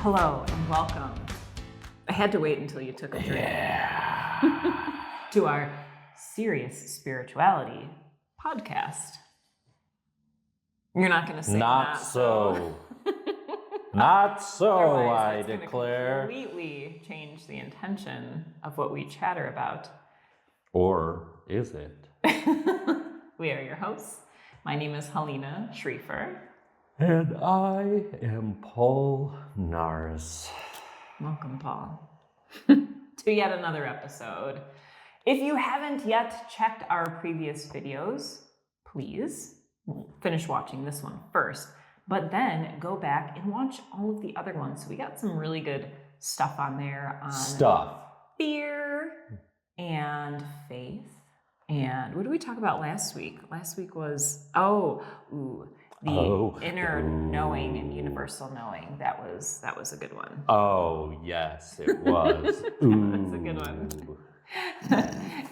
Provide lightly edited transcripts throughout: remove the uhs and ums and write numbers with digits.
Hello and welcome. I had to wait until you took a drink. Yeah. To our Serious Spirituality podcast. You're not going to say Not so. Not so, Otherwise, I that's declare. Going to completely change the intention of what we chatter about. Or is it? We are your hosts. My name is Halina Schriefer. And I am Paul Narus. Welcome, Paul, to yet another episode. If you haven't yet checked our previous videos, please finish watching this one first, but then go back and watch all of the other ones. So we got some really good stuff on there on fear and faith. And what did we talk about last week? Last week was, inner knowing and universal knowing. That was a good one. Oh, yes, it was. That was a good one.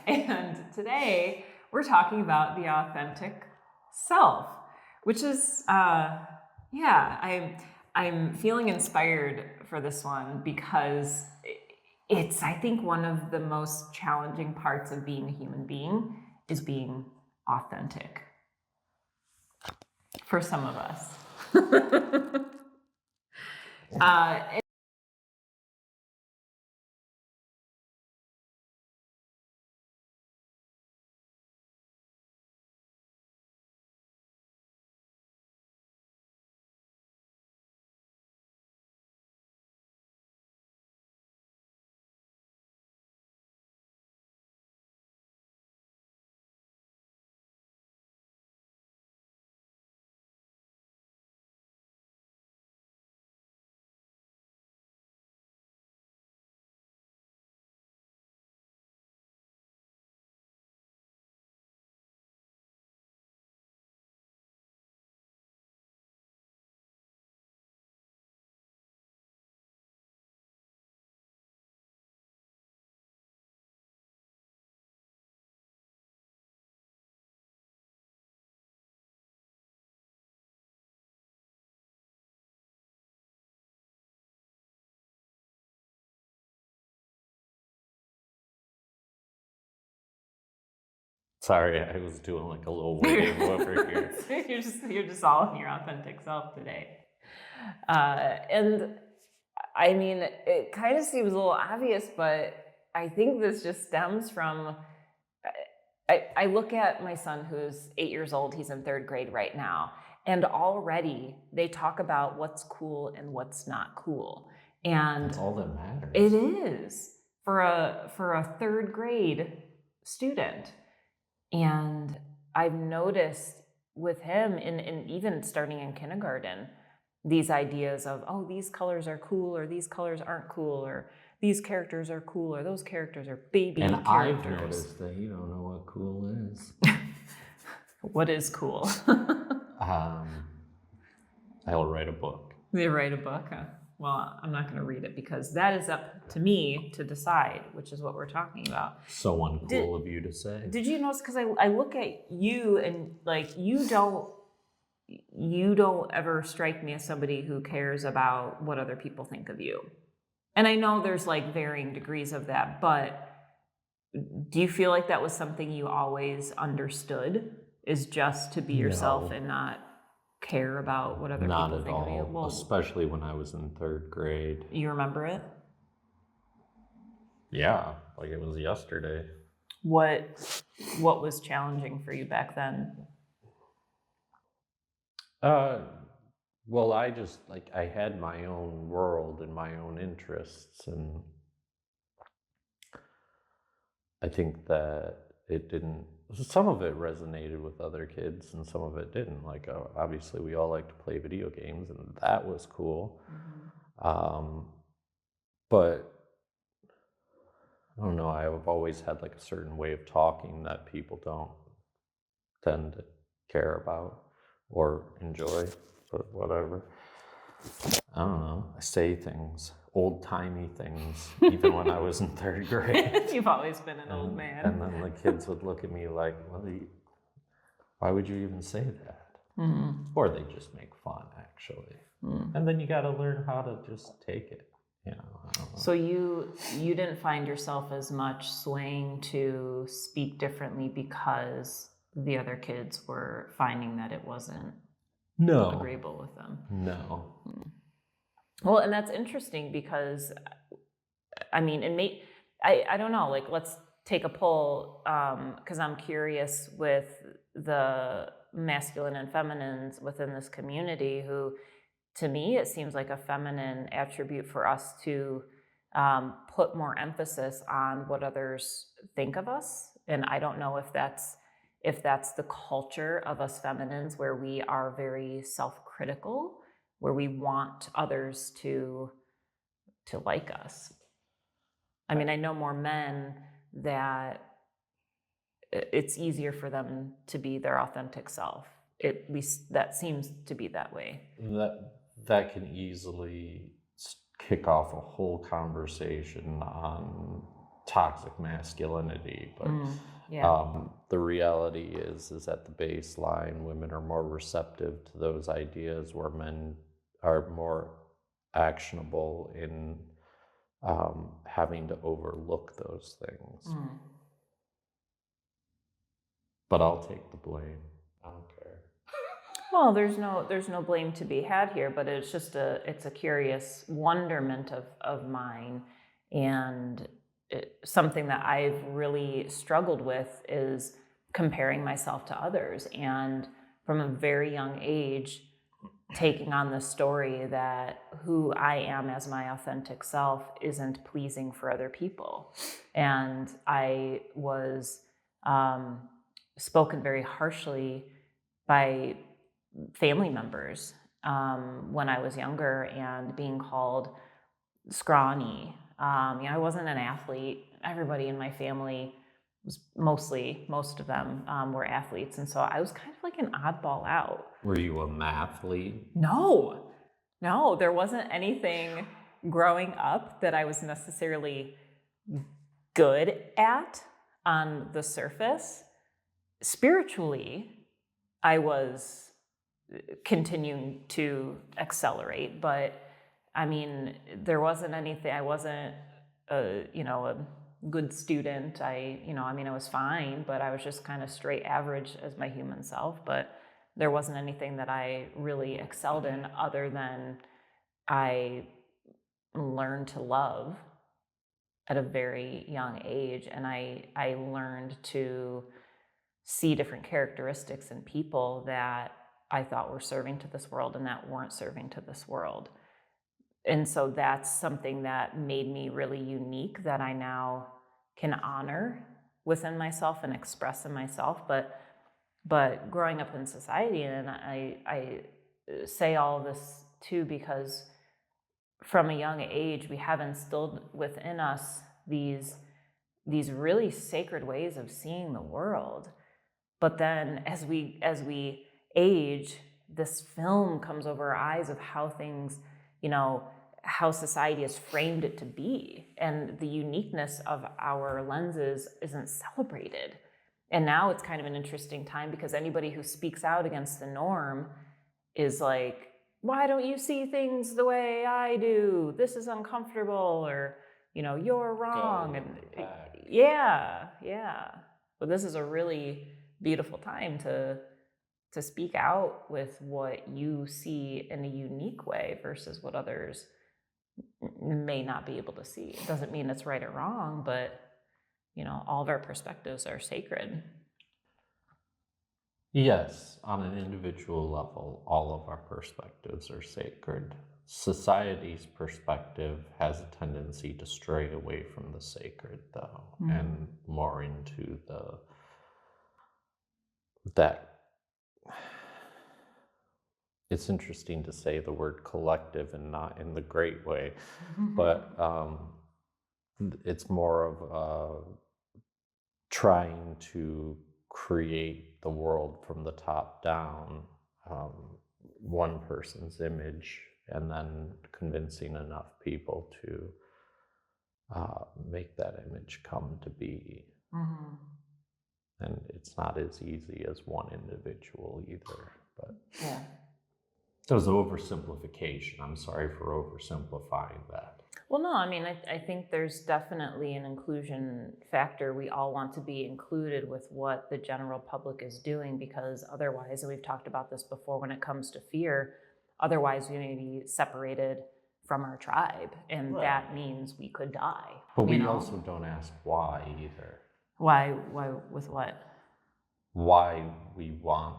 And today we're talking about the authentic self, which is, I'm feeling inspired for this one because it's, I think, one of the most challenging parts of being a human being is being authentic. For some of us. Sorry, I was doing like a little wave over here. You're just all in your authentic self today. And I mean, it kind of seems a little obvious, but I think this just stems from, I look at my son who's 8 years old, he's in 3rd grade right now, and already they talk about what's cool and what's not cool. And that's all that matters. It is for a 3rd grade student. And I've noticed with him, and even starting in kindergarten, these ideas of, oh, these colors are cool, or these colors aren't cool, or these characters are cool, or those characters are baby and characters. I've noticed that you don't know what cool is. What is cool? I'll write a book. You write a book? Huh? Well, I'm not going to read it because that is up to me to decide, which is what we're talking about. So uncool of you to say. Did you notice? Because I look at you and like you don't ever strike me as somebody who cares about what other people think of you. And I know there's like varying degrees of that, but do you feel like that was something you always understood, is just to be yourself and not care about what other people think of you? Well, especially when I was in 3rd grade. You remember it? Yeah, like it was yesterday. What was challenging for you back then? Well, I just, like, I had my own world and my own interests, and I think that some of it resonated with other kids and some of it didn't. Like, obviously we all like to play video games and that was cool. Mm-hmm. But I don't know, I've always had like a certain way of talking that people don't tend to care about or enjoy, but whatever. I don't know, I say things, old-timey things, even when I was in 3rd grade. You've always been an old man. And then the kids would look at me like, well, why would you even say that? Mm-hmm. Or they just make fun, actually. actually. Mm. And then you got to learn how to just take it. You know, I don't know. So you didn't find yourself as much swaying to speak differently because the other kids were finding that it wasn't No. agreeable with them. No. Well, and that's interesting because, I mean, I don't know, like, let's take a poll, because I'm curious with the masculine and feminines within this community who, to me, it seems like a feminine attribute for us to put more emphasis on what others think of us. And I don't know if that's the culture of us feminines, where we are very self-critical, where we want others to like us. I mean, I know more men that it's easier for them to be their authentic self. At least that seems to be that way. That can easily kick off a whole conversation on toxic masculinity, but the reality is at the baseline, women are more receptive to those ideas, where men are more actionable in having to overlook those things. But I'll take the blame. I don't care. Well, there's no blame to be had here, but it's just it's a curious wonderment of mine, and something that I've really struggled with is comparing myself to others, and from a very young age, taking on the story that who I am as my authentic self isn't pleasing for other people. And I was spoken very harshly by family members when I was younger, and being called scrawny. I wasn't an athlete. Everybody in my family was most of them were athletes. And so I was kind of like an oddball out. Were you a mathlete? No, there wasn't anything growing up that I was necessarily good at on the surface. Spiritually, I was continuing to accelerate, but I mean, there wasn't anything. I wasn't a good student. I was fine, but I was just kind of straight average as my human self. But there wasn't anything that I really excelled in, other than I learned to love at a very young age, and I learned to see different characteristics in people that I thought were serving to this world and that weren't serving to this world. And so that's something that made me really unique, that I now can honor within myself and express in myself. But growing up in society, and I say all of this too because from a young age we have instilled within us these really sacred ways of seeing the world. But then as we age, this film comes over our eyes of how things, how society has framed it to be, and the uniqueness of our lenses isn't celebrated. And now it's kind of an interesting time, because anybody who speaks out against the norm is like, why don't you see things the way I do? This is uncomfortable, or, you're wrong. And yeah. But this is a really beautiful time to speak out with what you see in a unique way versus what others may not be able to see. It doesn't mean it's right or wrong, but all of our perspectives are sacred. Yes, on an individual level, all of our perspectives are sacred. Society's perspective has a tendency to stray away from the sacred, though, and more into that. It's interesting to say the word collective and not in the great way, but it's more of trying to create the world from the top down, one person's image, and then convincing enough people to make that image come to be. And it's not as easy as one individual either. But yeah. So it's oversimplification. I'm sorry for oversimplifying that. Well, no, I mean, I think there's definitely an inclusion factor. We all want to be included with what the general public is doing, because otherwise, and we've talked about this before when it comes to fear, otherwise we may be separated from our tribe, and that means we could die. But we also don't ask why either. Why with what? Why we want,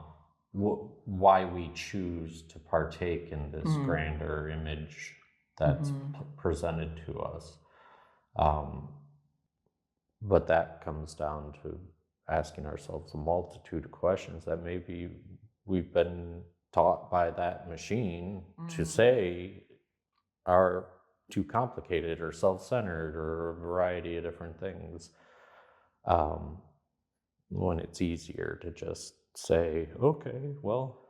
why we choose to partake in this grander image that's presented to us. But that comes down to asking ourselves a multitude of questions that maybe we've been taught by that machine to say are too complicated or self-centered or a variety of different things. When it's easier to just say, okay, well,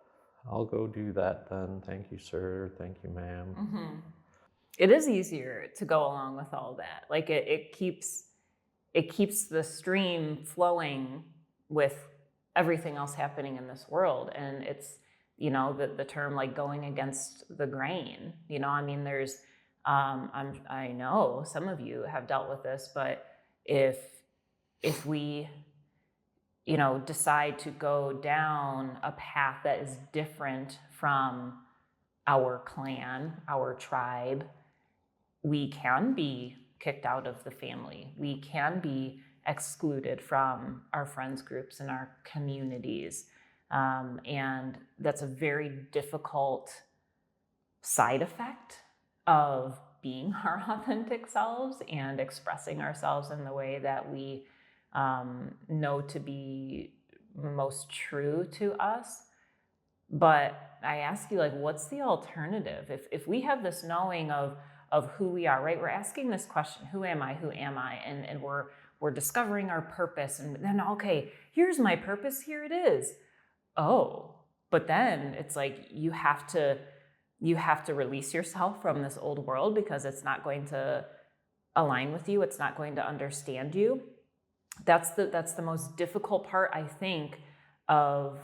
I'll go do that then. Thank you, sir. Thank you, ma'am. It is easier to go along with all that. Like it keeps the stream flowing with everything else happening in this world. And it's, the term like going against the grain, I mean, there's, I know some of you have dealt with this, but if we, decide to go down a path that is different from our clan, our tribe, we can be kicked out of the family. We can be excluded from our friends groups and our communities. And that's a very difficult side effect of being our authentic selves and expressing ourselves in the way that we know to be most true to us. But I ask you, like, what's the alternative? If we have this knowing of who we are, right? We're asking this question, who am I? Who am I? And we're discovering our purpose. And then, okay, here's my purpose. Here it is. Oh, but then it's like you have to release yourself from this old world because it's not going to align with you. It's not going to understand you. That's the most difficult part, I think, of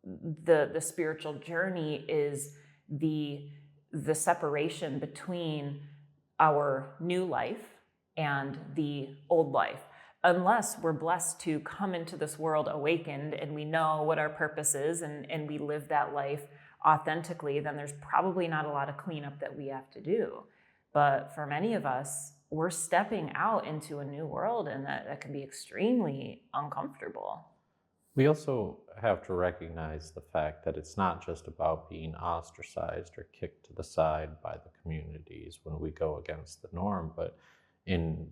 the spiritual journey, is the separation between our new life and the old life. Unless we're blessed to come into this world awakened and we know what our purpose is and we live that life authentically, then there's probably not a lot of cleanup that we have to do. But for many of us, we're stepping out into a new world, and that can be extremely uncomfortable. We also have to recognize the fact that it's not just about being ostracized or kicked to the side by the communities when we go against the norm, but in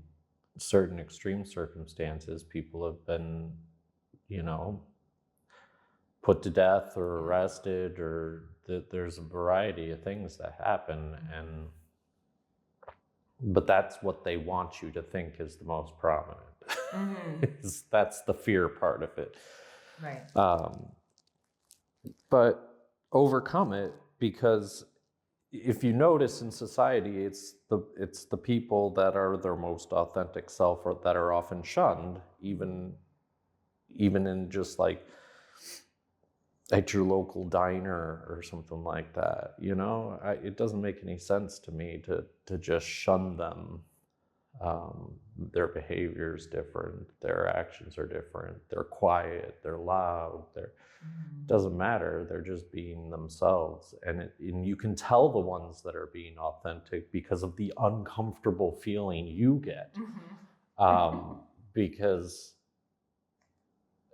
certain extreme circumstances, people have been, put to death or arrested, or there's a variety of things that happen. But that's what they want you to think is the most prominent. That's the fear part of it. Right. But overcome it, because if you notice in society, it's the people that are their most authentic self or that are often shunned, even in just like at your local diner or something like that. It doesn't make any sense to me to just shun them. Their behavior is different, their actions are different, they're quiet, they're loud, doesn't matter, they're just being themselves. And you can tell the ones that are being authentic because of the uncomfortable feeling you get. Because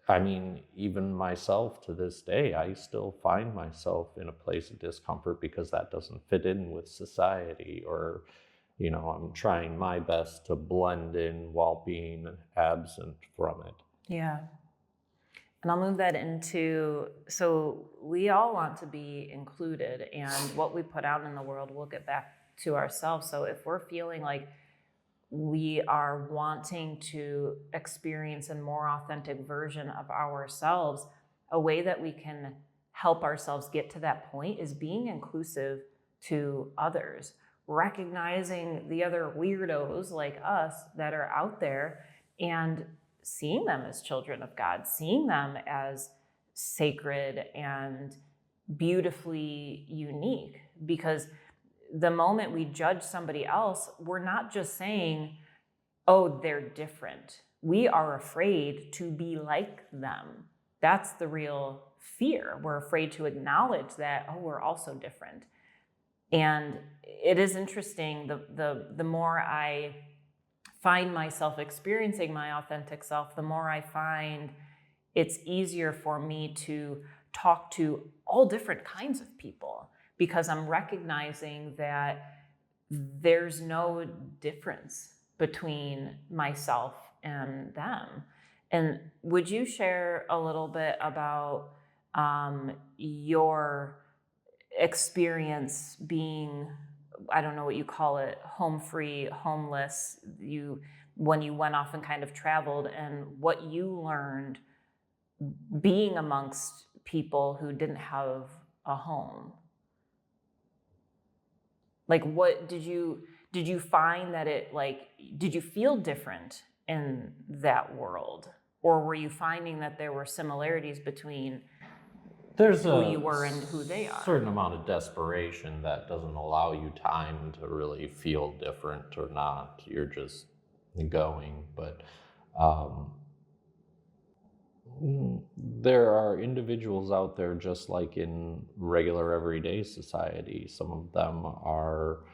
I mean, even myself to this day, I still find myself in a place of discomfort because that doesn't fit in with society, or I'm trying my best to blend in while being absent from it. Yeah. And I'll move that into, so we all want to be included, and what we put out in the world, we'll get back to ourselves. So if we're feeling like we are wanting to experience a more authentic version of ourselves, a way that we can help ourselves get to that point is being inclusive to others, recognizing the other weirdos like us that are out there and seeing them as children of God, seeing them as sacred and beautifully unique, because the moment we judge somebody else, we're not just saying, oh, they're different. We are afraid to be like them. That's the real fear. We're afraid to acknowledge that, oh, we're also different. And it is interesting, the more I find myself experiencing my authentic self, the more I find it's easier for me to talk to all different kinds of people, because I'm recognizing that there's no difference between myself and them. And would you share a little bit about your experience being, I don't know what you call it, home free, homeless, when you went off and kind of traveled, and what you learned being amongst people who didn't have a home? Like, what did you find that did you feel different in that world? Or were you finding that there were similarities between There's who a you were and who they are? certain amount of desperation that doesn't allow you time to really feel different or not. You're just going. But there are individuals out there, just like in regular everyday society. Some of them are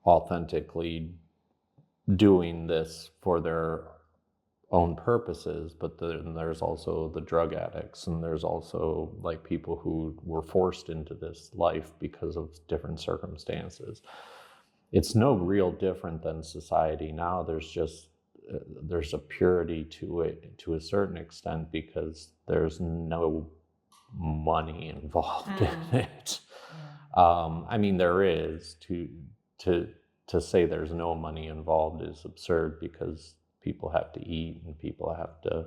authentically doing this for their own purposes, but then there's also the drug addicts, and there's also like people who were forced into this life because of different circumstances. It's no real different than society now. There's just there's a purity to it to a certain extent, because there's no money involved in it. I mean, there is to say there's no money involved is absurd, because people have to eat and people have to,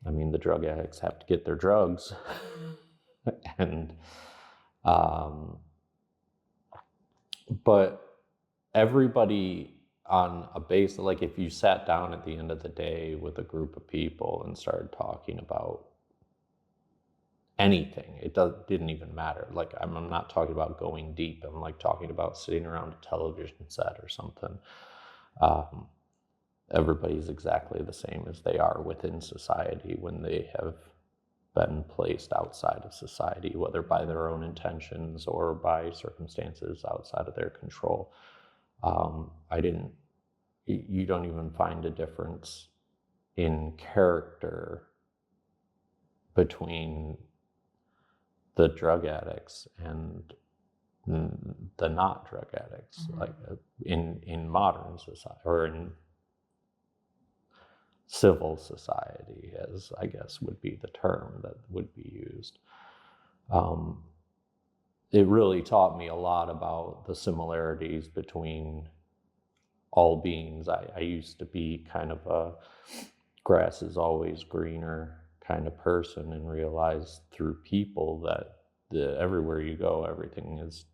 I mean, the drug addicts have to get their drugs. And but everybody on a base, like if you sat down at the end of the day with a group of people and started talking about anything, didn't even matter. Like I'm not talking about going deep. I'm like talking about sitting around a television set or something. Everybody's exactly the same as they are within society when they have been placed outside of society, whether by their own intentions or by circumstances outside of their control. You don't even find a difference in character between the drug addicts and the not drug addicts, like in modern society, or in civil society, as I guess would be the term that would be used. It really taught me a lot about the similarities between all beings. I used to be kind of a grass is always greener kind of person, and realized through people that everywhere you go, everything is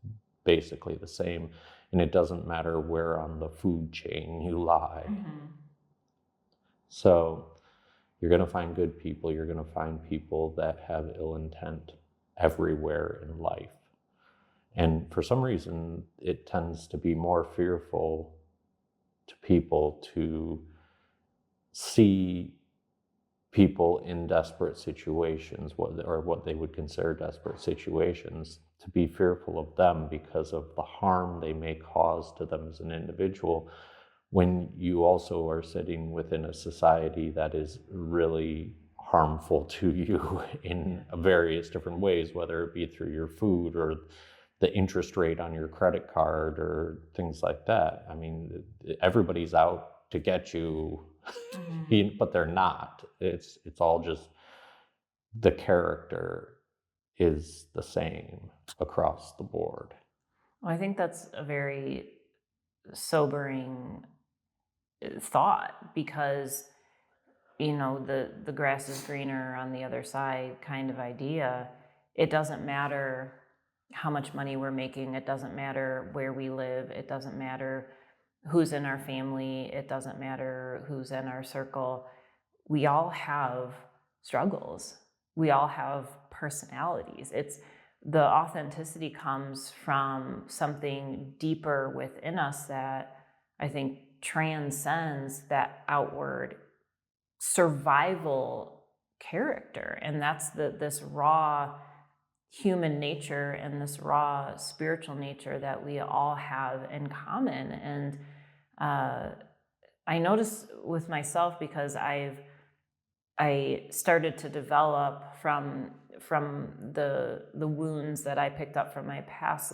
basically the same, and it doesn't matter where on the food chain you lie. So you're going to find good people, you're going to find people that have ill intent everywhere in life. And for some reason, it tends to be more fearful to people to see people in desperate situations, or what they would consider desperate situations, to be fearful of them because of the harm they may cause to them as an individual, when you also are sitting within a society that is really harmful to you in various different ways, whether it be through your food or the interest rate on your credit card or things like that. I mean, everybody's out to get you, but they're not. It's all just the character is the same across the board. Well, I think that's a very sobering thought, because the grass is greener on the other side kind of idea. It doesn't matter how much money we're making, it doesn't matter where we live, it doesn't matter who's in our family, it doesn't matter who's in our circle. We all have struggles, we all have personalities. It's the authenticity comes from something deeper within us that I think transcends that outward survival character. And that's this raw human nature and this raw spiritual nature that we all have in common. And I notice with myself, because I started to develop from the wounds that I picked up from my past,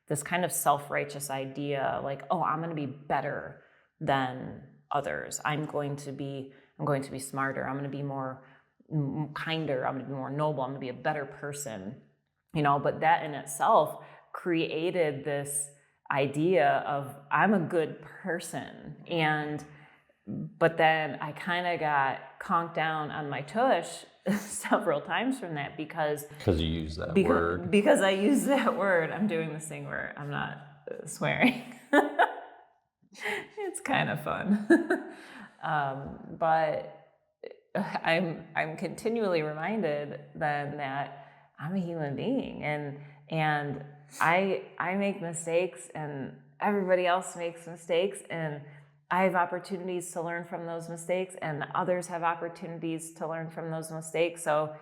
this kind of self-righteous idea, like, oh, I'm going to be better than others. I'm going to be smarter. I'm going to be more kinder. I'm going to be more noble. I'm going to be a better person, but that in itself created this idea of I'm a good person. But then I kind of got conked down on my tush several times from that because you use that word. Because I use that word. I'm doing this thing where I'm not swearing. It's kind of fun. But I'm continually reminded then that I'm a human being, and I make mistakes, and everybody else makes mistakes, and I have opportunities to learn from those mistakes, and others have opportunities to learn from those mistakes. So,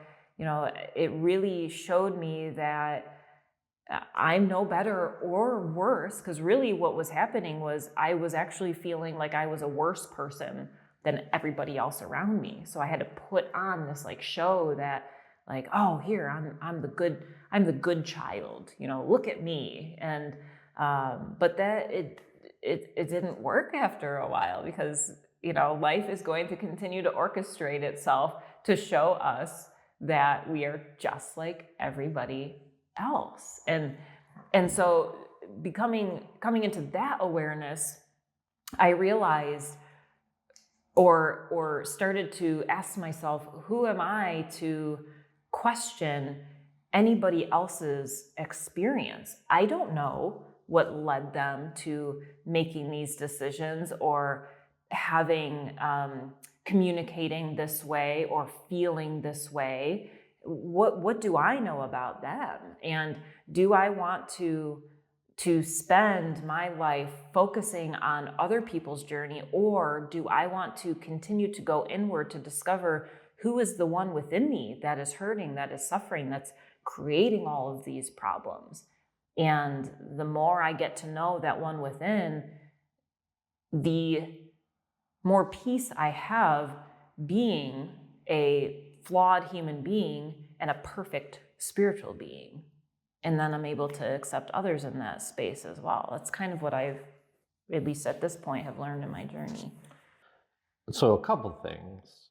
it really showed me that I'm no better or worse, because really what was happening was I was actually feeling like I was a worse person than everybody else around me. So I had to put on this show that oh, here, I'm the good child, look at me. And but that it didn't work after a while, because life is going to continue to orchestrate itself to show us that we are just like everybody else. And so coming into that awareness, I realized or started to ask myself, who am I to question anybody else's experience? I don't know what led them to making these decisions or having communicating this way or feeling this way. What do I know about them? And do I want to spend my life focusing on other people's journey, or do I want to continue to go inward to discover who is the one within me that is hurting, that is suffering, that's creating all of these problems? And the more I get to know that one within, the more peace I have being a flawed human being and a perfect spiritual being. And then I'm able to accept others in that space as well. That's kind of what I've, at least at this point, have learned in my journey. So a couple things.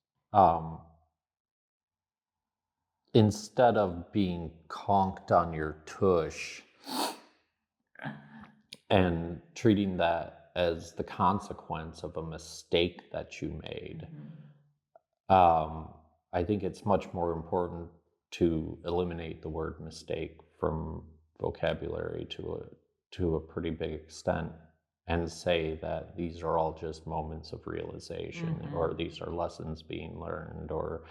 Instead of being conked on your tush and treating that as the consequence of a mistake that you made, I think it's much more important to eliminate the word mistake from vocabulary to a pretty big extent, and say that these are all just moments of realization, or these are lessons being learned, or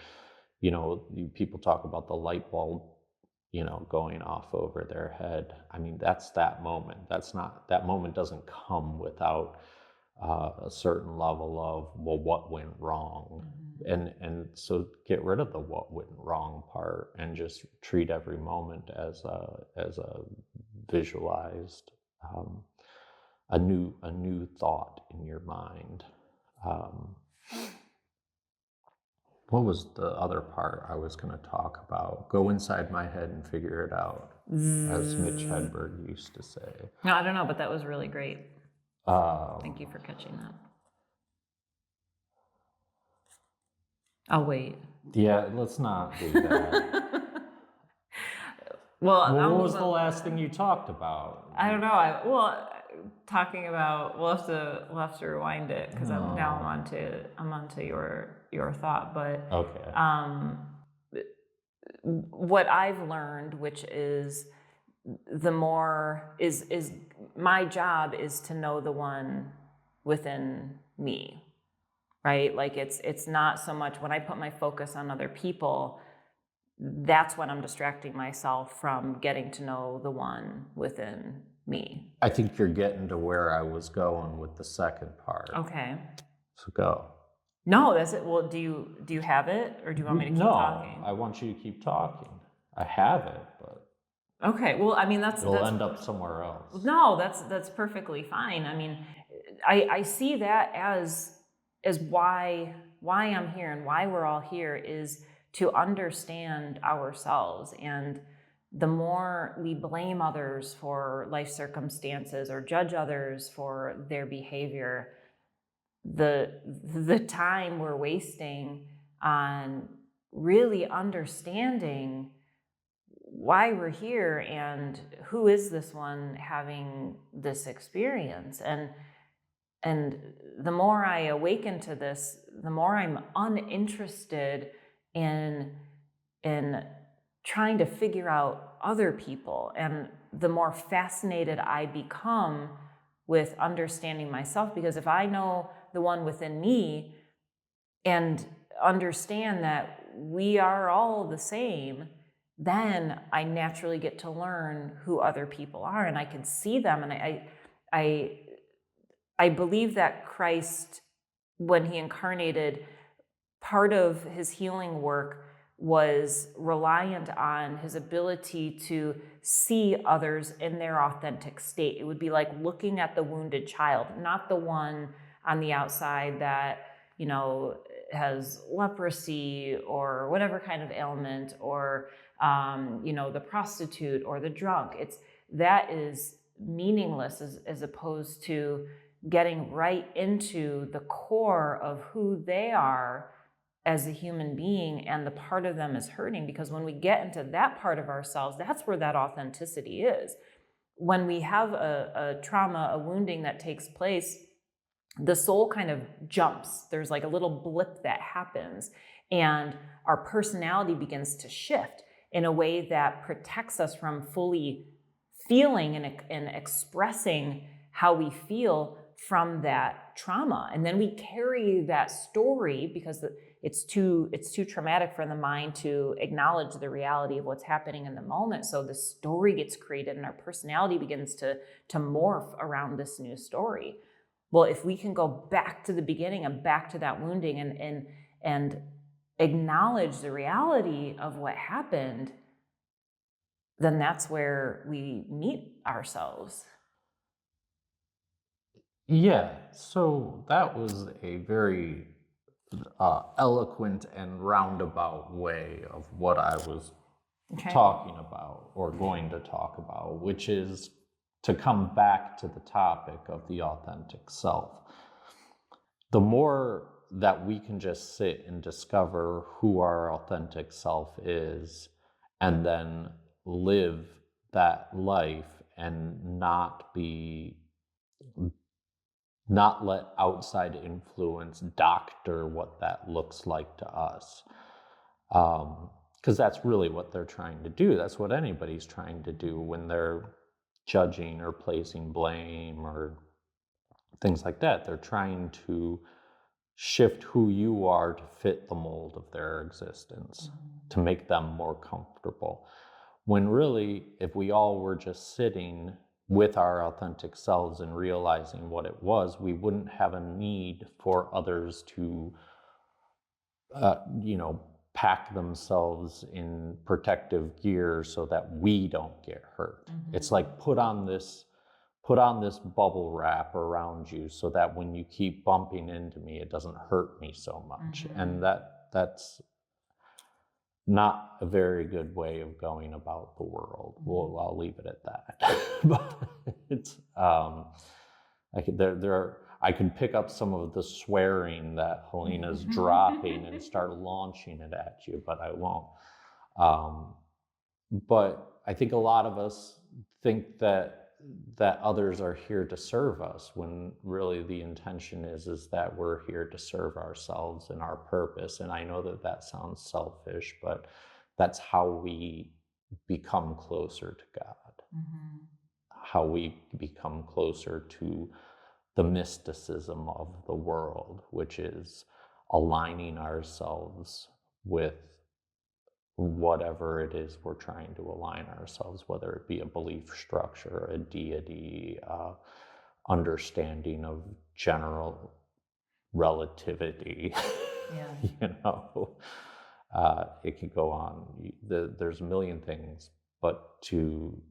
people talk about the light bulb going off over their head. I mean, that's that moment. That moment doesn't come without a certain level of, well, what went wrong? And so get rid of the what went wrong part and just treat every moment as a visualized, a new thought in your mind. What was the other part I was going to talk about? Go inside my head and figure it out, as Mitch Hedberg used to say. No, I don't know, but that was really great. Thank you for catching that. I'll wait. Yeah, let's not do that. Well, what was the last thing you talked about? I don't know. Talking about, we'll have to rewind it, because I'm onto your thought. But okay. What I've learned, which is the more is my job is to know the one within me, right? Like it's not so much when I put my focus on other people, that's when I'm distracting myself from getting to know the one within me. I think you're getting to where I was going with the second part. Okay. So go. No, that's it. Well, do you have it, or do you want me to keep talking? No, I want you to keep talking. I have it, but Okay. Well, I mean, it'll end up somewhere else. no, that's perfectly fine. I mean, I see that as why I'm here and why we're all here is to understand ourselves. And the more we blame others for life circumstances or judge others for their behavior, the time we're wasting on really understanding why we're here and who is this one having this experience. And the more I awaken to this, the more I'm uninterested in trying to figure out other people, and the more fascinated I become with understanding myself. Because if I know the one within me and understand that we are all the same, then I naturally get to learn who other people are, and I can see them. And I believe that Christ, when he incarnated, part of his healing work was reliant on his ability to see others in their authentic state. It would be like looking at the wounded child, not the one on the outside that, has leprosy or whatever kind of ailment, or, the prostitute or the drunk. That is meaningless as opposed to getting right into the core of who they are as a human being, and the part of them is hurting. Because when we get into that part of ourselves, that's where that authenticity is. When we have a trauma, a wounding that takes place, the soul kind of jumps. There's like a little blip that happens, and our personality begins to shift in a way that protects us from fully feeling and expressing how we feel from that trauma. And then we carry that story because it's too traumatic for the mind to acknowledge the reality of what's happening in the moment. So the story gets created and our personality begins to morph around this new story. Well, if we can go back to the beginning and back to that wounding and acknowledge the reality of what happened, then that's where we meet ourselves. Yeah, so that was a very eloquent and roundabout way of what I was talking about or going to talk about, which is to come back to the topic of the authentic self. The more that we can just sit and discover who our authentic self is and then live that life and not let outside influence doctor what that looks like to us. Because that's really what they're trying to do. That's what anybody's trying to do when they're judging or placing blame or things like that. They're trying to shift who you are to fit the mold of their existence, to make them more comfortable. When really, if we all were just sitting with our authentic selves and realizing what it was, we wouldn't have a need for others to, pack themselves in protective gear so that we don't get hurt. It's like put on this bubble wrap around you so that when you keep bumping into me, it doesn't hurt me so much. And that's not a very good way of going about the world. Well, I'll leave it at that. But it's I could pick up some of the swearing that Halina's dropping and start launching it at you, but I won't. But I think a lot of us think that others are here to serve us, when really the intention is that we're here to serve ourselves and our purpose. And I know that sounds selfish, but that's how we become closer to God, how we become closer to the mysticism of the world, which is aligning ourselves with whatever it is we're trying to align ourselves, whether it be a belief structure, a deity, understanding of general relativity. It could go on. There's a million things, but to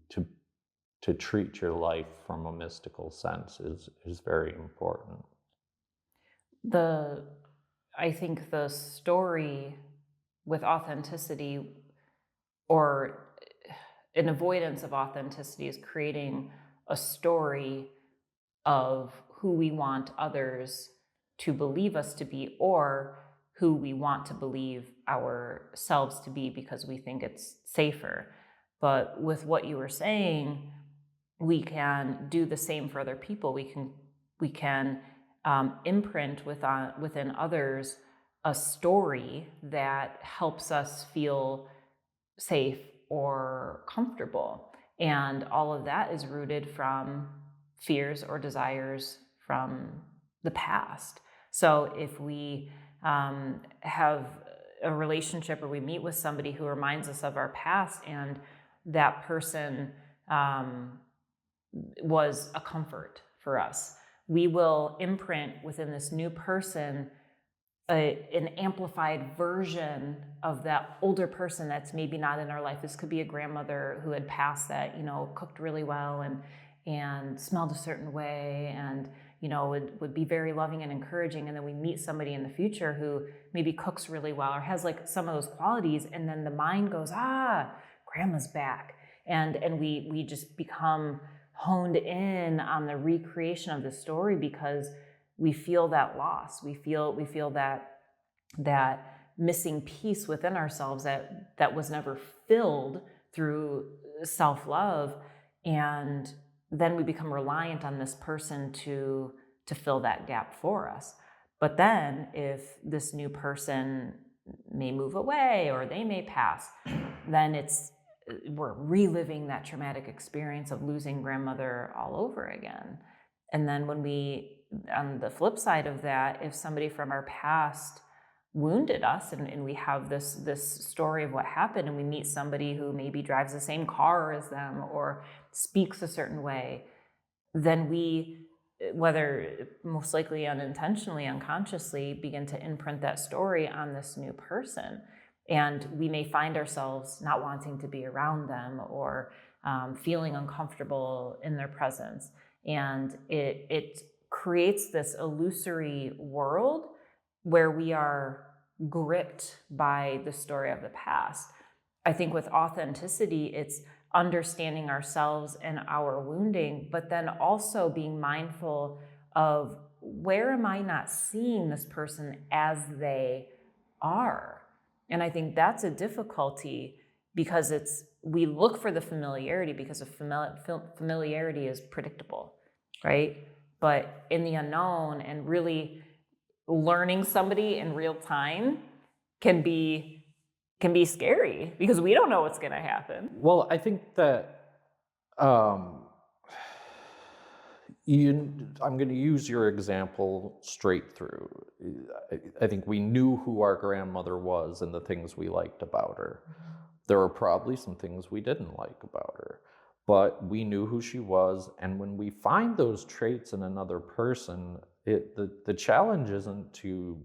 treat your life from a mystical sense is very important. I think the story with authenticity, or an avoidance of authenticity, is creating a story of who we want others to believe us to be, or who we want to believe ourselves to be because we think it's safer. But with what you were saying, we can do the same for other people. We can imprint within others a story that helps us feel safe or comfortable. And all of that is rooted from fears or desires from the past. So if we have a relationship, or we meet with somebody who reminds us of our past, and that person was a comfort for us, we will imprint within this new person an amplified version of that older person that's maybe not in our life. This could be a grandmother who had passed that, cooked really well and smelled a certain way, and would be very loving and encouraging. And then we meet somebody in the future who maybe cooks really well or has like some of those qualities, and then the mind goes, grandma's back, and we just become honed in on the recreation of the story because we feel that loss. We feel that missing piece within ourselves that was never filled through self-love, and then we become reliant on this person to fill that gap for us. But then if this new person may move away or they may pass, then we're reliving that traumatic experience of losing grandmother all over again. And then on the flip side of that, if somebody from our past wounded us, and we have this story of what happened, and we meet somebody who maybe drives the same car as them or speaks a certain way, then we, whether most likely unintentionally, unconsciously, begin to imprint that story on this new person. And we may find ourselves not wanting to be around them, or feeling uncomfortable in their presence. And it creates this illusory world where we are gripped by the story of the past. I think with authenticity, it's understanding ourselves and our wounding, but then also being mindful of, where am I not seeing this person as they are? And I think that's a difficulty, because we look for the familiarity, because familiarity is predictable, right? But in the unknown, and really learning somebody in real time can be scary, because we don't know what's going to happen. Well, I think that I'm going to use your example straight through. I think we knew who our grandmother was and the things we liked about her. There were probably some things we didn't like about her, but we knew who she was. And when we find those traits in another person, the challenge isn't to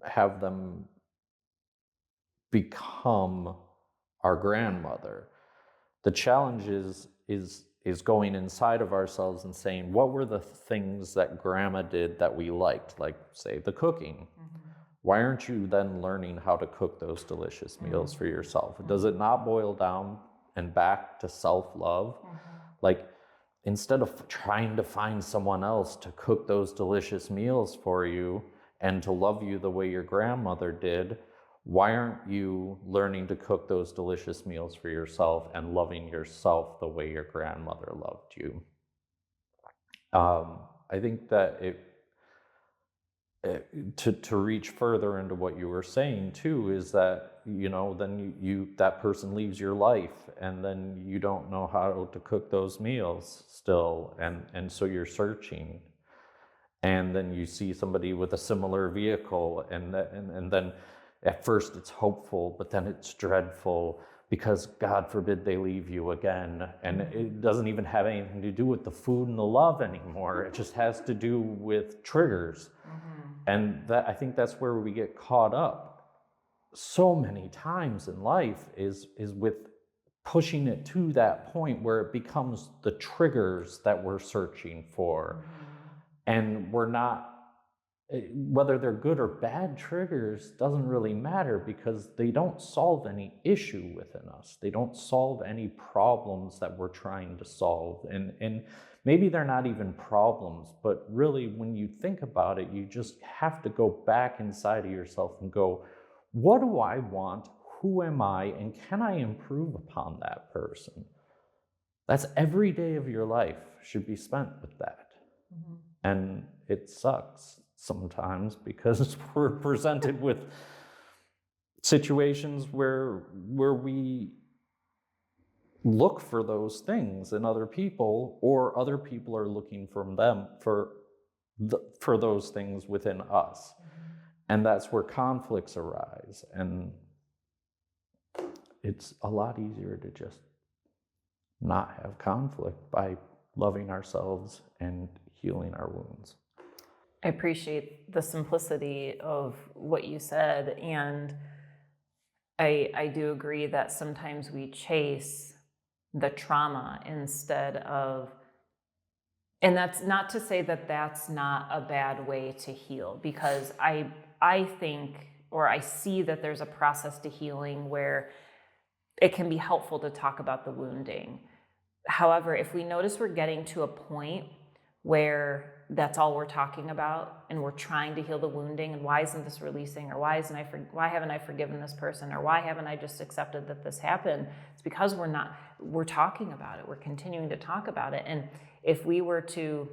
have them become our grandmother. The challenge is going inside of ourselves and saying, what were the things that grandma did that we liked? Like, say, the cooking. Why aren't you then learning how to cook those delicious meals for yourself? Does it not boil down and back to self-love? Like, instead of trying to find someone else to cook those delicious meals for you and to love you the way your grandmother did, why aren't you learning to cook those delicious meals for yourself and loving yourself the way your grandmother loved you? I think that to reach further into what you were saying too, is that, then you that person leaves your life, and then you don't know how to cook those meals still, and so you're searching, and then you see somebody with a similar vehicle, and then at first it's hopeful, but then it's dreadful because God forbid they leave you again. And it doesn't even have anything to do with the food and the love anymore. It just has to do with triggers. And that, I think that's where we get caught up so many times in life is with pushing it to that point where it becomes the triggers that we're searching for. And we're not, whether they're good or bad triggers doesn't really matter, because they don't solve any issue within us. They don't solve any problems that we're trying to solve. And maybe they're not even problems, but really when you think about it, you just have to go back inside of yourself and go, what do I want? Who am I? And can I improve upon that person? That's every day of your life should be spent with that. And it sucks sometimes because we're presented with situations where we look for those things in other people, or other people are looking from them for those things within us. And that's where conflicts arise. And it's a lot easier to just not have conflict by loving ourselves and healing our wounds. I appreciate the simplicity of what you said, and I do agree that sometimes we chase the trauma instead of, and that's not to say that that's not a bad way to heal, because I think, or I see that there's a process to healing where it can be helpful to talk about the wounding. However, if we notice we're getting to a point where that's all we're talking about, and we're trying to heal the wounding, and why isn't this releasing, or why haven't I forgiven this person, or why haven't I just accepted that this happened? It's because we're talking about it. We're continuing to talk about it. And if we were to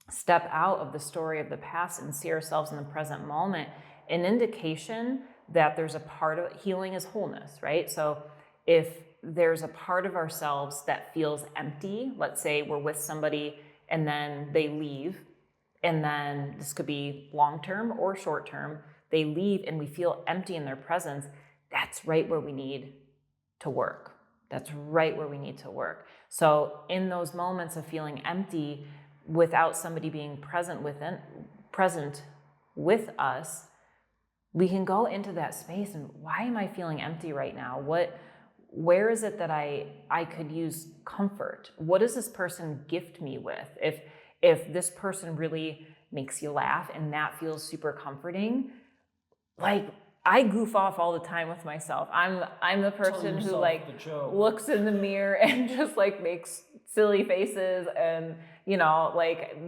step out of the story of the past and see ourselves in the present moment, an indication that there's a part of healing is wholeness, right? So if there's a part of ourselves that feels empty, let's say we're with somebody and then they leave, and then this could be long-term or short-term, they leave and we feel empty in their presence, that's right where we need to work. That's right where we need to work. So in those moments of feeling empty, without somebody being present with us, we can go into that space and, why am I feeling empty right now? Where is it that I could use comfort? What does this person gift me with? If this person really makes you laugh and that feels super comforting, like, I goof off all the time with myself. I'm the person who looks in the mirror and just makes silly faces, and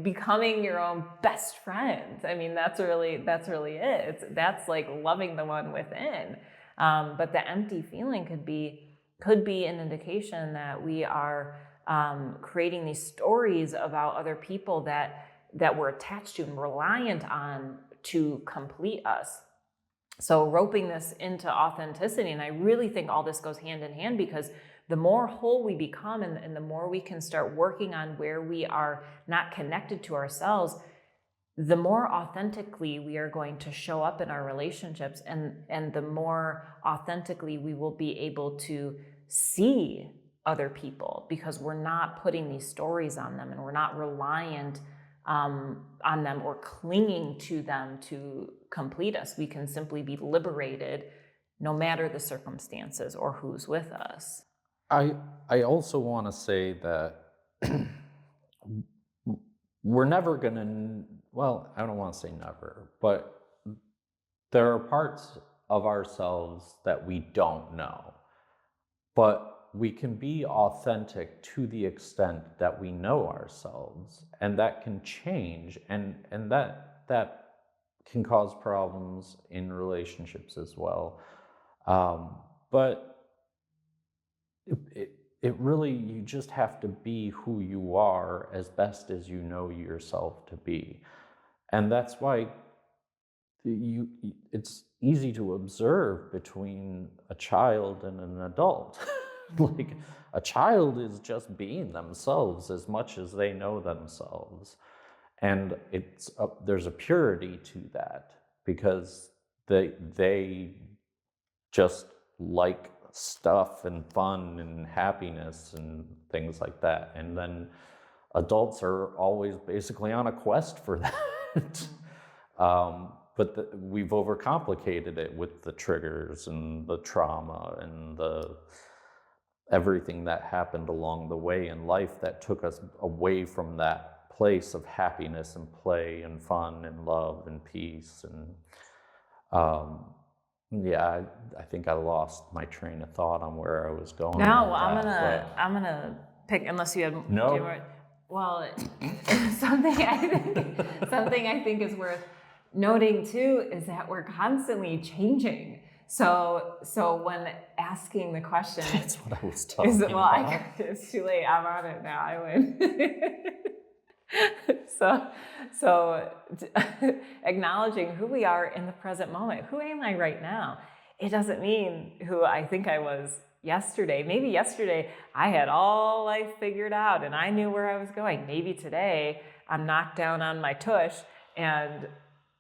becoming your own best friend. I mean, that's really it. That's loving the one within. But the empty feeling could be an indication that we are creating these stories about other people that we're attached to and reliant on to complete us. So roping this into authenticity, and I really think all this goes hand in hand, because the more whole we become and the more we can start working on where we are not connected to ourselves, the more authentically we are going to show up in our relationships, and the more authentically we will be able to see other people, because we're not putting these stories on them, and we're not reliant on them or clinging to them to complete us. We can simply be liberated no matter the circumstances or who's with us. I also want to say that we're never going to, well, I don't want to say never, but there are parts of ourselves that we don't know. But we can be authentic to the extent that we know ourselves, and that can change, and that can cause problems in relationships as well. But it really, you just have to be who you are as best as you know yourself to be. And that's why it's easy to observe between a child and an adult. Like, a child is just being themselves as much as they know themselves. And there's a purity to that, because they just like stuff and fun and happiness and things like that. And then adults are always basically on a quest for that. But we've overcomplicated it with the triggers and the trauma and everything that happened along the way in life that took us away from that place of happiness and play and fun and love and peace. And yeah, I think I lost my train of thought on where I was going. No, with that, I'm gonna pick, unless you had No. do you have- well, something I think is worth noting too is that we're constantly changing. So when asking the question, That's what I was talking about. It's too late. I'm on it now. I win. So acknowledging who we are in the present moment. Who am I right now? It doesn't mean who I think I was yesterday. Maybe yesterday I had all life figured out and I knew where I was going. Maybe today I'm knocked down on my tush and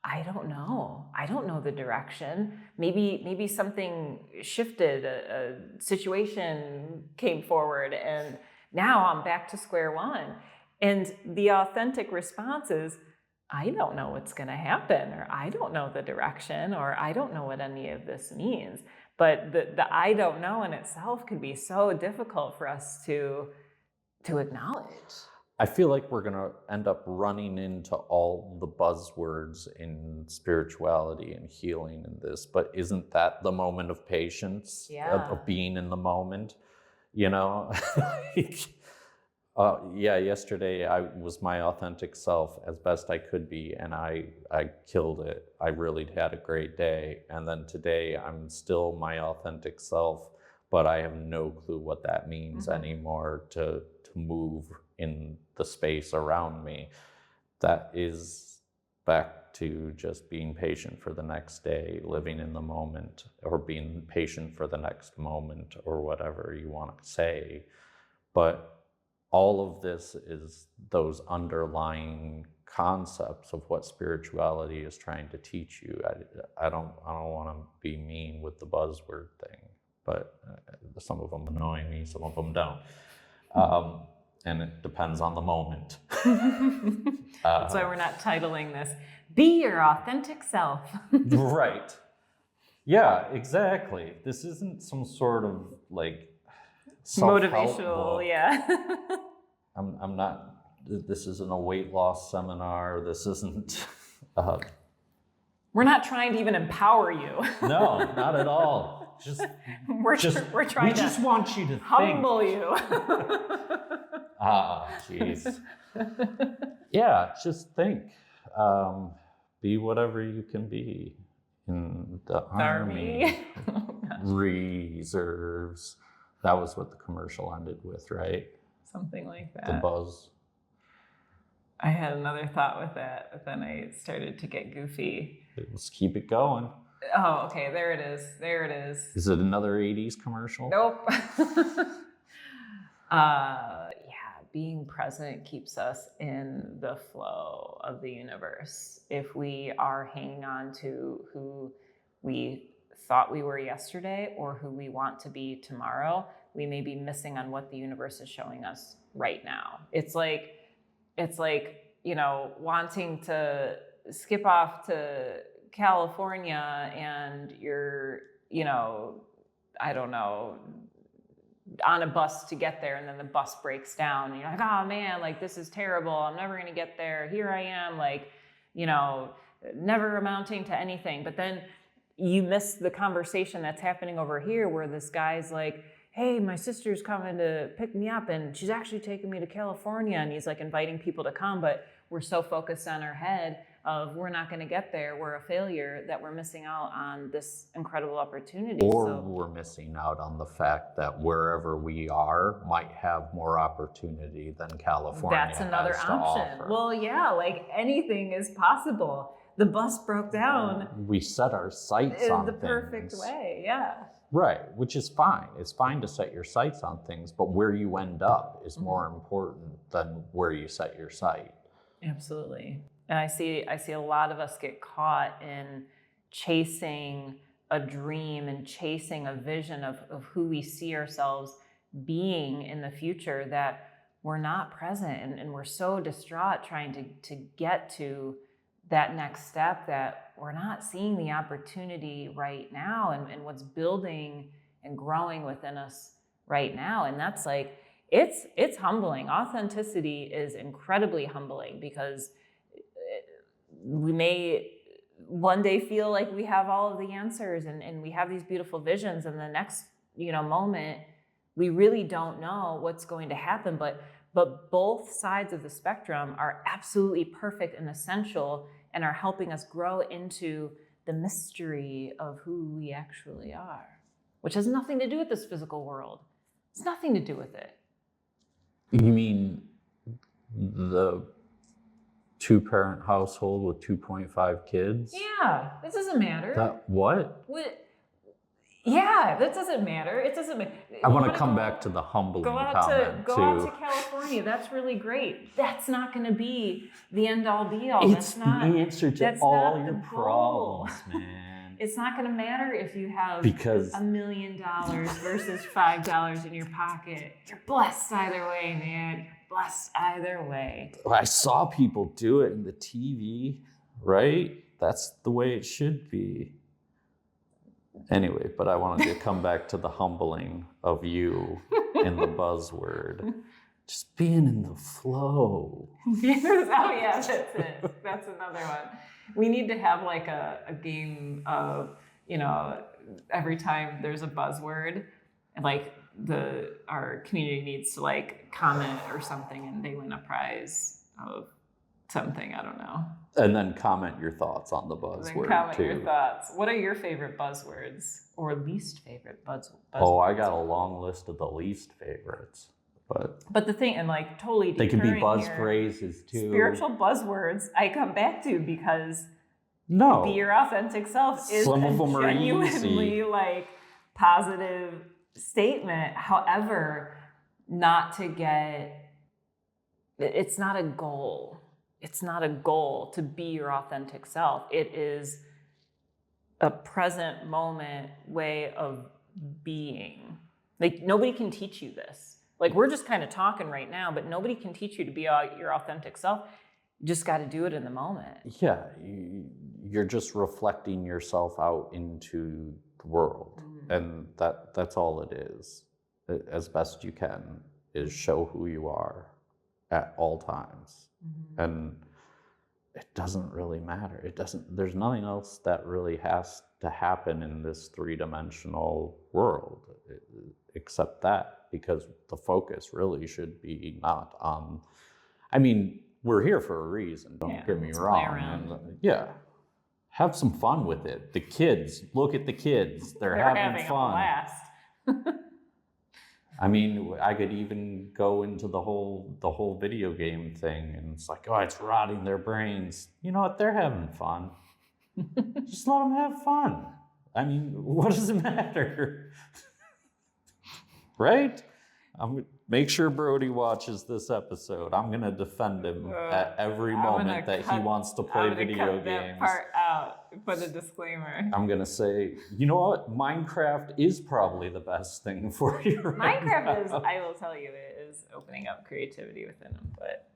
I don't know. I don't know the direction. Maybe something shifted, a situation came forward, and now I'm back to square one. And the authentic response is, I don't know what's going to happen, or I don't know the direction, or I don't know what any of this means. But the I don't know in itself can be so difficult for us to acknowledge. I feel like we're going to end up running into all the buzzwords in spirituality and healing and this, but isn't that the moment of patience, of being in the moment? You know, yesterday I was my authentic self as best I could be, and I killed it. I really had a great day. And then today I'm still my authentic self, but I have no clue what that means anymore to move in the space around me. That is back to just being patient for the next day, living in the moment, or being patient for the next moment, or whatever you want to say. But all of this is those underlying concepts of what spirituality is trying to teach you. I don't want to be mean with the buzzword thing, but some of them annoy me, some of them don't. And it depends on the moment. That's why we're not titling this, Be Your Authentic Self. Right. Yeah, exactly. This isn't some sort of like motivational, yeah. I'm not, this isn't a weight loss seminar. This isn't... We're not trying to even empower you. No, not at all. We're trying to just want you to humble you. Jeez. Yeah, just think. Be whatever you can be in the Army. Reserves. That was what the commercial ended with, right? Something like that. The buzz. I had another thought with that, but then I started to get goofy. Let's keep it going. Oh, okay, there it is. There it is. Is it another 80s commercial? Nope. Being present keeps us in the flow of the universe. If we are hanging on to who we thought we were yesterday or who we want to be tomorrow, we may be missing on what the universe is showing us right now. It's like, you know, wanting to skip off to California and you're, you know, I don't know, on a bus to get there, and then the bus breaks down and you're like, oh man, like this is terrible, I'm never going to get there, here I am, like, you know, never amounting to anything. But then you miss the conversation that's happening over here where this guy's like, hey, my sister's coming to pick me up and she's actually taking me to California, and he's like inviting people to come, but we're so focused on our head of we're not going to get there, we're a failure, that we're missing out on this incredible opportunity. Or we're missing out on the fact that wherever we are might have more opportunity than California. That's another has to option. offer. Well, yeah, like anything is possible. The bus broke down. We set our sights on the things. perfect way, yeah. Right, which is fine. It's fine to set your sights on things, but where you end up is more important than where you set your sight. Absolutely. And I see a lot of us get caught in chasing a dream and chasing a vision of who we see ourselves being in the future, that we're not present, and we're so distraught trying to get to that next step, that we're not seeing the opportunity right now and what's building and growing within us right now. And that's like, it's humbling. Authenticity is incredibly humbling, because we may one day feel like we have all of the answers and we have these beautiful visions, and the next moment we really don't know what's going to happen. But both sides of the spectrum are absolutely perfect and essential, and are helping us grow into the mystery of who we actually are, which has nothing to do with this physical world. It's nothing to do with it. You mean the 2-parent household with 2.5 kids? Yeah, this doesn't matter. That what? Yeah, that doesn't matter. It doesn't matter. I want to come back to the humbling comment. Go out to California. That's really great. That's not going to be the end all be all. It's the answer to all your problems, man. It's not going to matter if you have $1 million versus $5 in your pocket. You're blessed either way, man. You're blessed either way. I saw people do it in the TV, right? That's the way it should be. Anyway, but I wanted to come back to the humbling of you and the buzzword. Just being in the flow. Oh yeah, that's it. That's another one. We need to have like a game of, every time there's a buzzword, and like our community needs to like comment or something, and they win a prize of something, I don't know. And then comment your thoughts on the buzzword comment your thoughts. What are your favorite buzzwords or least favorite buzzwords? Oh, I got a long list of the least favorites. But the thing, and like totally they can be buzz phrases too. Spiritual buzzwords I come back to, because be your authentic self is some of them a genuinely like positive statement. However, it's not a goal. It's not a goal to be your authentic self. It is a present moment way of being. Like, nobody can teach you this. Like, we're just kind of talking right now, but nobody can teach you to be your authentic self. You just got to do it in the moment. Yeah, you're just reflecting yourself out into the world. Mm-hmm. And that's all it is. As best you can, is show who you are at all times. Mm-hmm. And it doesn't really matter. There's nothing else that really has to happen in this 3-dimensional world except that, because the focus really should be not on, we're here for a reason, don't get me wrong. Have some fun with it. The kids, look at the kids. They're having fun. A blast. I could even go into the whole video game thing, and it's like, oh, it's rotting their brains. You know what? They're having fun. Just let them have fun. What does it matter? Right? Make sure Brody watches this episode. I'm going to defend him at every moment that he wants to play video games. That part out. Put a disclaimer. I'm going to say, you know what? Minecraft is probably the best thing for you right Minecraft now. is, I will tell you, it is opening up creativity within him. But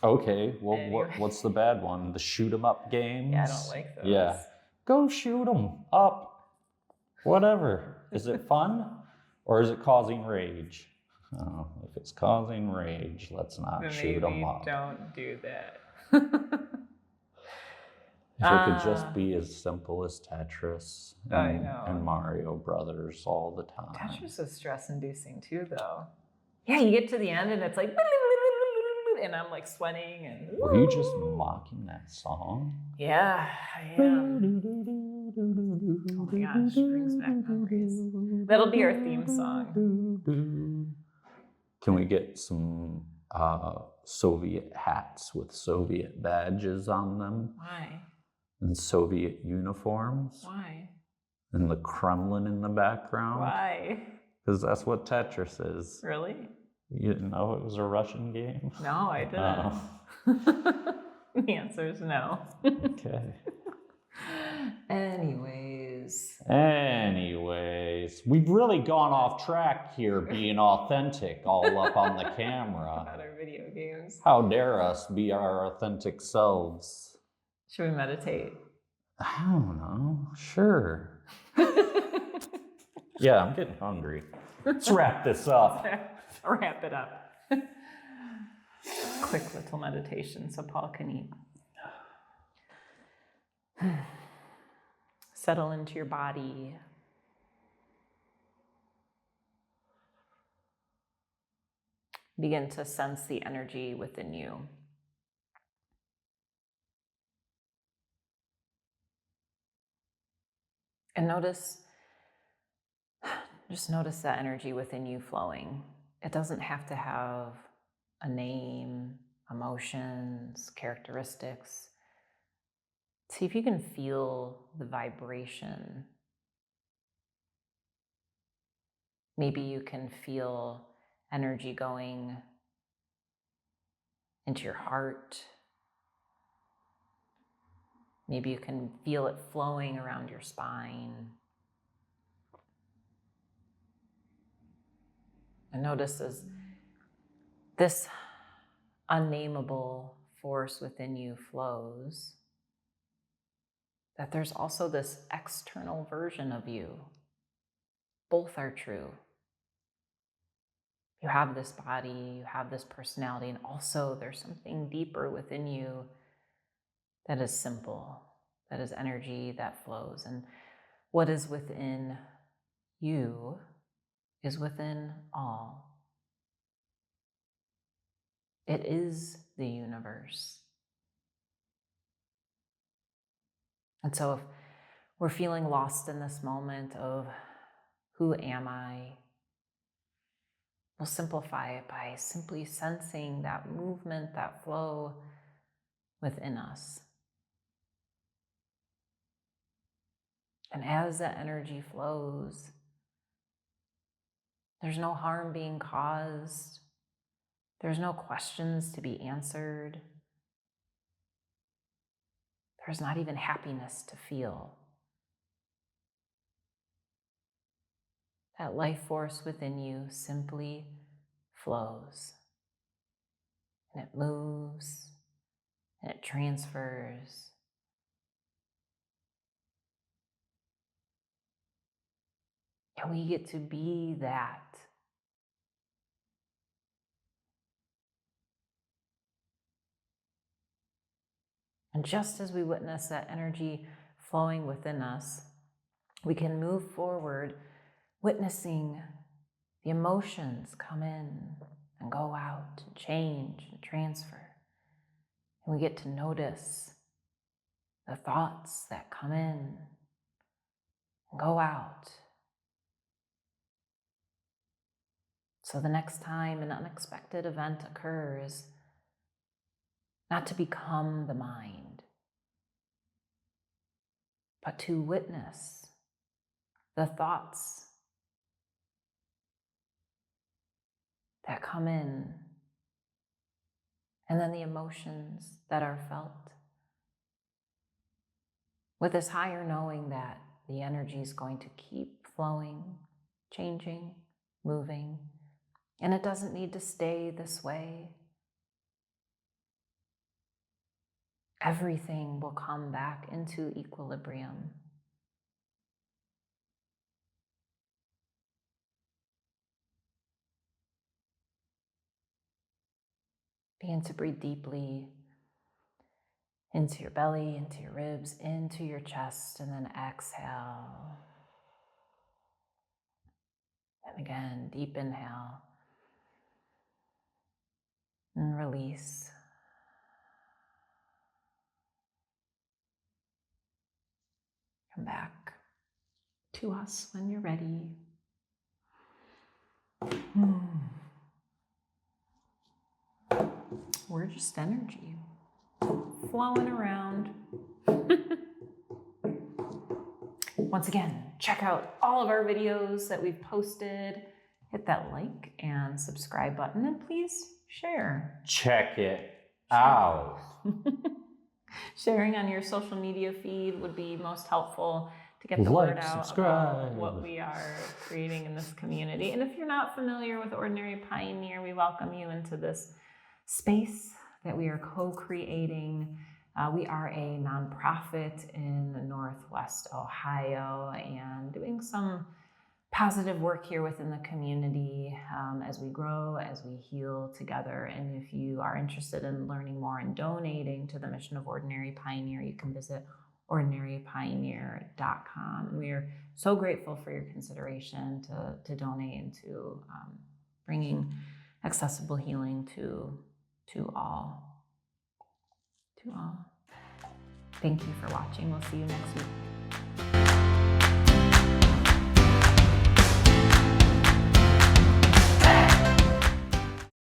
okay, well, anyway. What's the bad one? The shoot 'em up games? Yeah, I don't like those. Yeah. Go shoot 'em up. Whatever. Is it fun? Or is it causing rage? Oh, if it's causing rage, let's not shoot them up. Don't do that. If it could just be as simple as Tetris and Mario Brothers all the time. Tetris is stress-inducing too, though. Yeah, you get to the end and it's like, and I'm like sweating and. Were you just mocking that song? Yeah, I am. Oh my gosh, brings back memories. That'll be our theme song. Can we get some Soviet hats with Soviet badges on them? Why? And Soviet uniforms? Why? And the Kremlin in the background? Why? Because that's what Tetris is. Really? You didn't know it was a Russian game? No, I didn't. The answer is no. Okay. Anyways, we've really gone off track here, being authentic all up on the camera. About our video games. How dare us be our authentic selves? Should we meditate? I don't know. Sure. Yeah, I'm getting hungry. Let's wrap this up. Wrap it up. Quick little meditation so Paul can eat. Settle into your body. Begin to sense the energy within you. And just notice that energy within you flowing. It doesn't have to have a name, emotions, characteristics. See if you can feel the vibration. Maybe you can feel energy going into your heart. Maybe you can feel it flowing around your spine. And notice as this unnameable force within you flows, that there's also this external version of you. Both are true. You have this body, you have this personality, and also there's something deeper within you that is simple, that is energy that flows. And what is within you is within all. It is the universe. And so if we're feeling lost in this moment of who am I, we'll simplify it by simply sensing that movement, that flow within us. And as that energy flows, there's no harm being caused. There's no questions to be answered. There's not even happiness to feel. That life force within you simply flows. And it moves, and it transfers. And we get to be that. And just as we witness that energy flowing within us, we can move forward witnessing the emotions come in and go out, and change and transfer. And we get to notice the thoughts that come in and go out. So the next time an unexpected event occurs, not to become the mind, but to witness the thoughts that come in, and then the emotions that are felt, with this higher knowing that the energy is going to keep flowing, changing, moving, and it doesn't need to stay this way. Everything will come back into equilibrium. Begin to breathe deeply into your belly, into your ribs, into your chest, and then exhale. And again, deep inhale and release. Come back to us when you're ready. We're just energy flowing around. Once again, check out all of our videos that we've posted. Hit that like and subscribe button, and please share. Check it out. Sharing on your social media feed would be most helpful to get the word out about what we are creating in this community. And if you're not familiar with Ordinary Pioneer, we welcome you into this space that we are co-creating. We are a nonprofit in Northwest Ohio and doing some positive work here within the community as we grow, as we heal together. And if you are interested in learning more and donating to the mission of Ordinary Pioneer, you can visit ordinarypioneer.com. And we are so grateful for your consideration to donate and to bringing accessible healing to all. Thank you for watching. We'll see you next week.